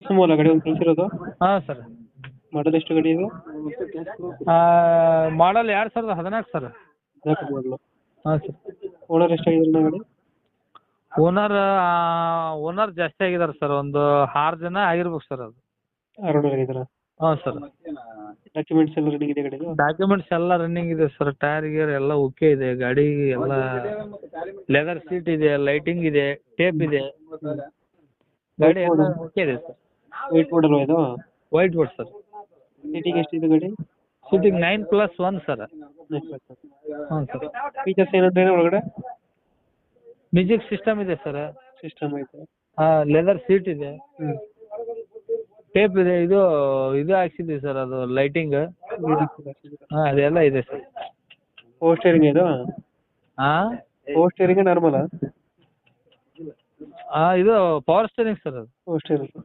Sumo ಅಲ್ಲ ಗಾಡಿ ಒಂದು ಕಳಿಸಿರೋದು? ಹಾಂ ಸರ್. ಮಾಡಲ್ ಎಷ್ಟು ಗಾಡಿ ಇದು? ಮಾಡಲ್ 2014 ಸರ್. ನಾಲ್ಕು ಮಾಡಲು. ಹಾಂ ಸರ್. ಓನರ್ ಎಷ್ಟಾಗಿದ್ದಾರೆ ಗಾಡಿ? ಓನರ್ ಜಾಸ್ತಿ ಆಗಿದ್ದಾರೆ ಸರ್, ಒಂದು 6 ಜನ ಆಗಿರ್ಬೇಕು ಸರ್ ಅದು. 6 ಓನರ್ ಆಗಿದ್ದಾರಾ? ಹಾಂ ಸರ್. ಡಾಕ್ಯುಮೆಂಟ್ಸ್ ಎಲ್ಲ ರನ್ನಿಂಗ್ ಇದೆ ಗಾಡಿದು? ಡಾಕ್ಯುಮೆಂಟ್ಸ್ ಎಲ್ಲ ರನ್ನಿಂಗ್ ಇದೆ ಸರ್, ಟೈರ್ ಗೀರ್ ಎಲ್ಲ ಓಕೆ ಇದೆ, ಗಾಡಿ ಎಲ್ಲ ಲೆದರ್ ಸೀಟ್ ಇದೆ, ಲೈಟಿಂಗ್ ಇದೆ, ಟೇಪ್ ಇದೆ, ಗಾಡಿ ಎಲ್ಲ ಓಕೆ ಇದೆ ಸರ್. ವೈಟ್ ಮಾಡಲ್ ಇದು? White board sir. ಸೀಟಿಂಗ್ ಎಷ್ಟಿದೆ ಗಾಡಿ? Seating 9+1 sir. ಹಾಂ ಸರ್. ಫೀಚರ್ಸ್ ಏನಂದ್ರೆ ಒಳಗಡೆ? ಮ್ಯೂಸಿಕ್ ಸಿಸ್ಟಮ್ ಇದೆ ಸರ್. ಸಿಸ್ಟಮ್ ಐತೆ. ಹಾಂ, ಲೆದರ್ ಸೀಟ್ ಇದೆ, ಹ್ಞೂ. ಟೇಪ್ ಇದೆ, ಇದು ಹಾಕ್ಸಿದ್ದೀವಿ ಸರ್, ಅದು ಲೈಟಿಂಗ್. ಹಾಂ, ಅದೆಲ್ಲ ಇದೆ ಸರ್. ಪವರ್ ಸ್ಟೇರಿಂಗ್ ಇದು? ಹಾಂ, ಪವರ್ ಸ್ಟೇರಿಂಗ್ ನಾರ್ಮಲಾ? ಇದು ಪವರ್ ಸ್ಟೇರಿಂಗ್ ಸರ್ ಅದು. Power steering.